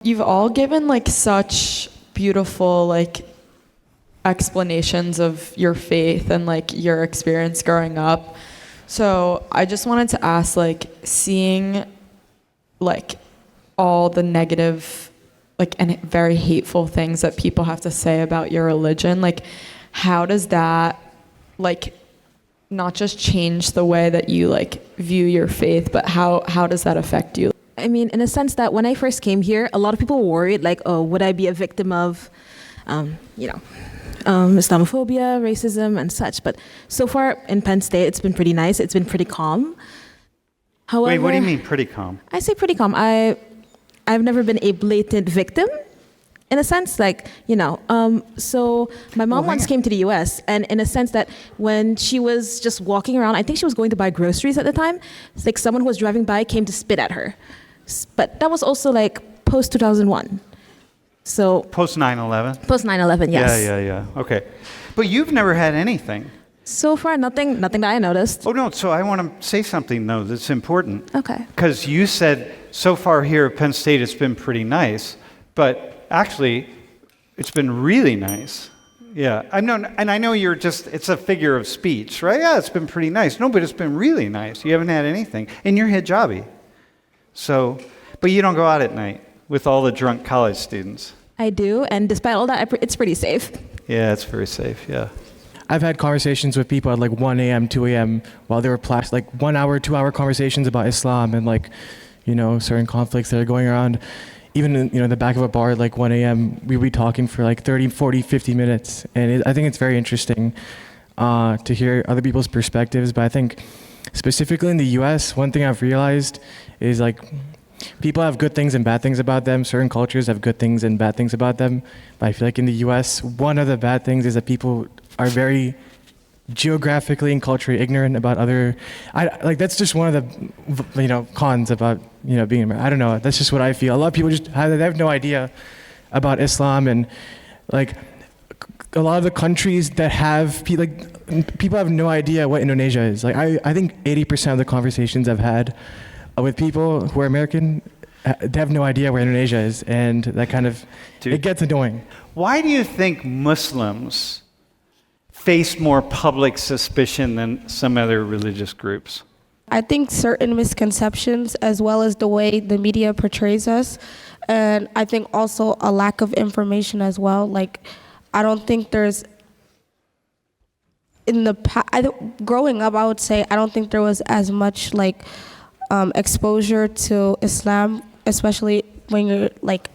You've all given like such beautiful like explanations of your faith and like your experience growing up. So I just wanted to ask, like, seeing like all the negative like and very hateful things that people have to say about your religion, like how does that like not just change the way that you like view your faith, but how does that affect you? I mean, in a sense that when I first came here, a lot of people were worried, like, oh, would I be a victim of, Islamophobia, racism, and such. But so far in Penn State, it's been pretty nice. It's been pretty calm. However, Wait, what do you mean pretty calm? I say pretty calm. I've never been a blatant victim, in a sense, like, so my mom once came to the US, and in a sense that when she was just walking around, I think she was going to buy groceries at the time, it's like someone who was driving by came to spit at her. But that was also like post 2001. So Post 9/11? Post 9/11, yes. Yeah. Okay. But you've never had anything. So far, nothing that I noticed. Oh, no. So I want to say something, though, that's important. Okay. Because you said so far here at Penn State it's been pretty nice, but actually it's been really nice. Yeah. I know you're just, it's a figure of speech, right? Yeah, it's been pretty nice. No, but it's been really nice. You haven't had anything. And you're hijabi. So, but you don't go out at night with all the drunk college students. I do, and despite all that, it's pretty safe. Yeah, it's very safe, yeah. I've had conversations with people at like 1 a.m., 2 a.m. while they were like 1 hour, 2 hour conversations about Islam and like, certain conflicts that are going around. Even in, the back of a bar at like 1 a.m., we'd be talking for like 30, 40, 50 minutes. And I think it's very interesting to hear other people's perspectives. But I think specifically in the US, one thing I've realized is like people have good things and bad things about them. Certain cultures have good things and bad things about them. But I feel like in the US, one of the bad things is that people are very geographically and culturally ignorant about other. That's just one of the cons about being American. I don't know. That's just what I feel. A lot of people they have no idea about Islam, and like a lot of the countries that have people have no idea what Indonesia is. Like I think 80% of the conversations I've had with people who are American, they have no idea where Indonesia is, and that kind of it gets annoying. Why do you think Muslims face more public suspicion than some other religious groups? I think certain misconceptions, as well as the way the media portrays us, and I think also a lack of information as well. Like, I don't think there's growing up, I would say I don't think there was as much exposure to Islam, especially when you're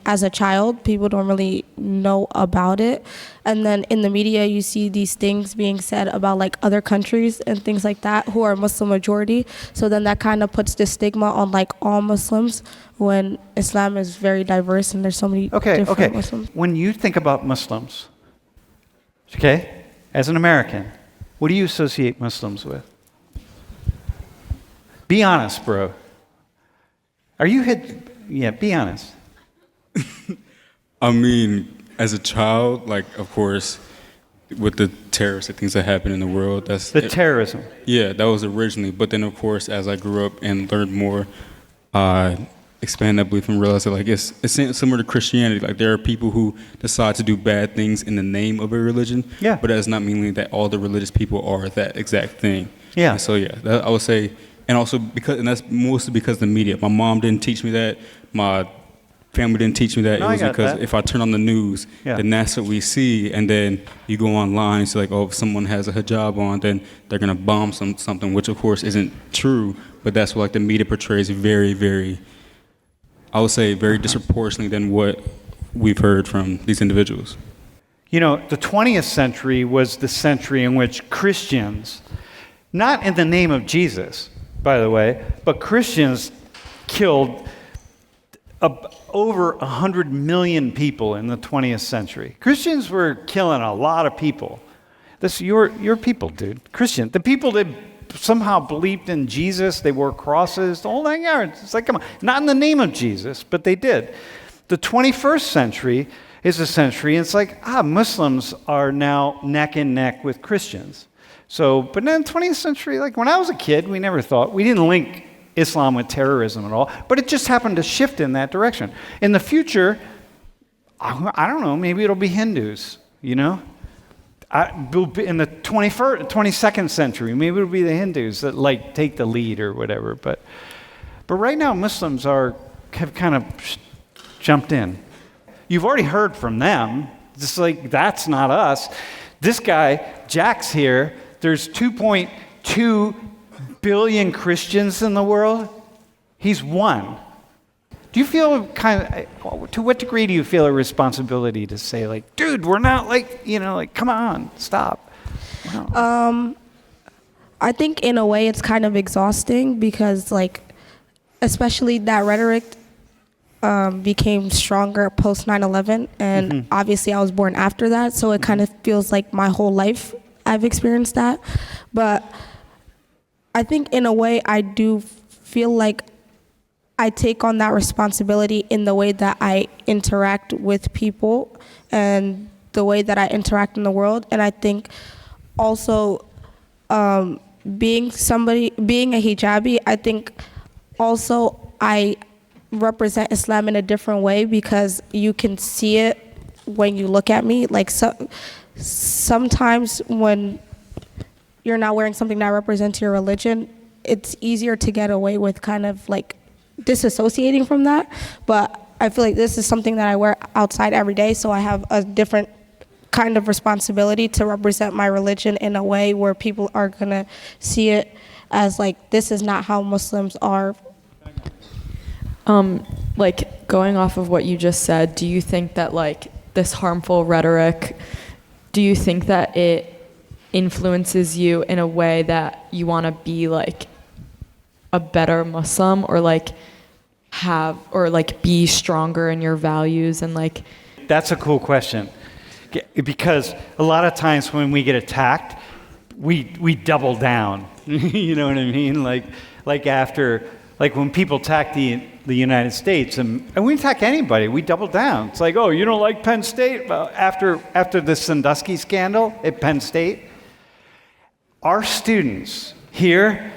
as a child. People don't really know about it, and then in the media you see these things being said about other countries and things like that who are Muslim majority, so then that kind of puts the stigma on all Muslims when Islam is very diverse and there's so many different Muslims. When you think about Muslims, as an American, what do you associate Muslims with? Be honest, bro. Are you Yeah, be honest. I mean, as a child, of course, with the terroristic things that happen in the world, that's terrorism. Yeah, that was originally. But then, of course, as I grew up and learned more, expand that belief and realized that it's similar to Christianity. There are people who decide to do bad things in the name of a religion. Yeah. But that does not mean that all the religious people are that exact thing. Yeah. And so I would say. And also that's mostly because of the media. My mom didn't teach me that. My family didn't teach me that. No, it was because that. if I turn on the news, then that's what we see. And then you go online, it's if someone has a hijab on, then they're going to bomb something, which of course isn't true. But that's what the media portrays very, very, I would say, very disproportionately than what we've heard from these individuals. The 20th century was the century in which Christians, not in the name of Jesus, by the way, but Christians killed over 100 million people in the 20th century. Christians were killing a lot of people. This your people, dude. Christian. The people that somehow believed in Jesus, they wore crosses, the whole nine yards. It's come on. Not in the name of Jesus, but they did. The 21st century is a century, and it's Muslims are now neck and neck with Christians. So, but then 20th century, when I was a kid, we didn't link Islam with terrorism at all, but it just happened to shift in that direction. In the future, I don't know, maybe it'll be Hindus, you know? In the 22nd century, maybe it'll be the Hindus that like take the lead or whatever. But right now, Muslims have kind of jumped in. You've already heard from them. It's like, that's not us. This guy, Jack's here. There's 2.2 billion Christians in the world. He's one. Do you feel to what degree do you feel a responsibility to say, like, dude, we're not come on, stop? Wow. I think in a way it's kind of exhausting because, like, especially that rhetoric became stronger post 9/11, and obviously I was born after that, so it kind of feels like my whole life I've experienced that. But I think in a way I do feel like I take on that responsibility in the way that I interact with people and the way that I interact in the world. And I think also being a hijabi, I think also I represent Islam in a different way because you can see it when you look at me. Like, sometimes when you're not wearing something that represents your religion, it's easier to get away with kind of like disassociating from that. But I feel like this is something that I wear outside every day, so I have a different kind of responsibility to represent my religion in a way where people are gonna see it as like, this is not how Muslims are. Like, going off of what you just said, do you think that, like, this harmful rhetoric, do you think that it influences you in a way that you want to be, like, a better Muslim, or, like, be stronger in your values and, like... That's a cool question. Because a lot of times when we get attacked, we double down. You know what I mean? Like when people attack the United States, and we attack anybody, we double down. It's like, oh, you don't like Penn State? Well, after the Sandusky scandal at Penn State, our students here,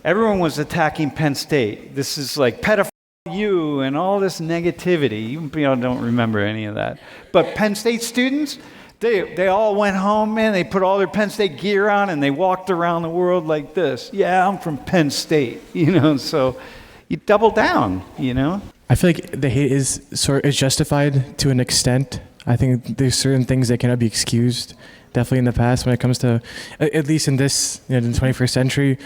everyone was attacking Penn State. This is like pedophile you and all this negativity. You don't remember any of that. But Penn State students, they all went home, man. They put all their Penn State gear on and they walked around the world like this. Yeah, I'm from Penn State, so you double down, I feel like the hate is justified to an extent. I think there's certain things that cannot be excused, definitely in the past when it comes to, at least in this, in the 21st century.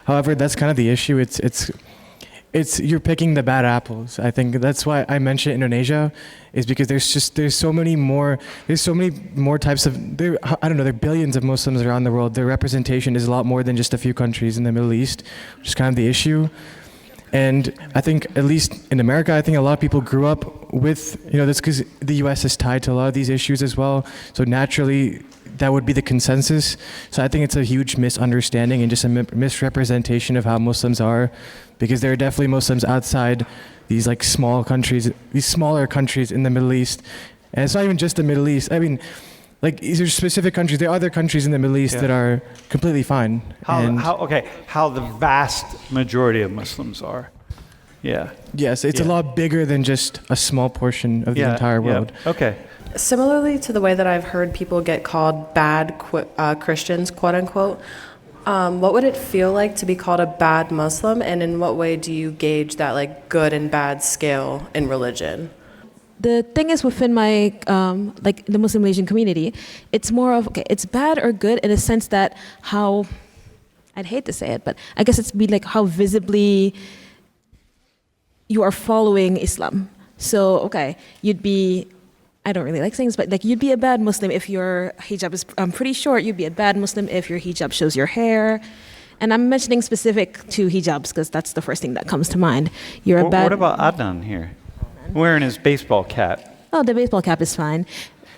However, that's kind of the issue. It's you're picking the bad apples. I think that's why I mentioned Indonesia, is because there's so many more types of, there are billions of Muslims around the world. Their representation is a lot more than just a few countries in the Middle East, which is kind of the issue. And I think, at least in America, I think a lot of people grew up with, that's because the U.S. is tied to a lot of these issues as well. So naturally, that would be the consensus. So I think it's a huge misunderstanding and just a misrepresentation of how Muslims are, because there are definitely Muslims outside these like small countries, these smaller countries in the Middle East. And it's not even just the Middle East. I mean, like, these are specific countries. There are other countries in the Middle East that are completely fine. How the vast majority of Muslims are. Yeah. Yes, it's a lot bigger than just a small portion of the entire world. Yeah. Okay. Similarly to the way that I've heard people get called bad Christians, quote unquote, what would it feel like to be called a bad Muslim, and in what way do you gauge that like good and bad scale in religion? The thing is, within my like the Muslim Asian community, it's more of, okay, it's bad or good in a sense that how, I'd hate to say it, but I guess it's be like how visibly you are following Islam. So, okay, you'd be, I don't really like saying this, but like you'd be a bad Muslim if your hijab is pretty short. You'd be a bad Muslim if your hijab shows your hair. And I'm mentioning specific to hijabs because that's the first thing that comes to mind. You're a bad. What about Adnan here? Wearing his baseball cap. Oh, the baseball cap is fine.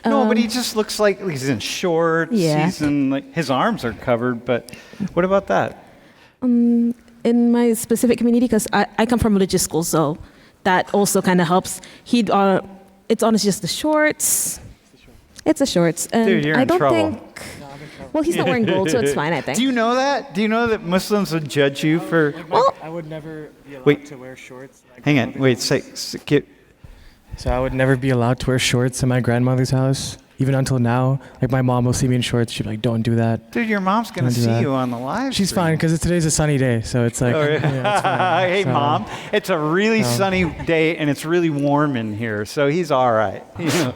No, but he just looks like he's in shorts. Yeah. He's in, like, his arms are covered, but what about that? In my specific community, because I come from religious school, so that also kind of helps. It's honestly just the shorts. It's the shorts. And Dude, you're I in don't trouble. think Well, he's not wearing gold, so it's fine, I think. Do you know that? Do you know that Muslims would judge you for? Well, I would never be allowed Wait. to wear shorts. Hang on. Wait. So I would never be allowed to wear shorts in my grandmother's house, even until now. Like my mom will see me in shorts. She'd be like, "Don't do that." Dude, your mom's gonna Don't do see that. you on the live. She's stream. fine because today's a sunny day, so it's like, Oh, yeah. yeah, it's fine. Hey, So- Mom, it's a really sunny day and it's really warm in here, so he's all right. You know.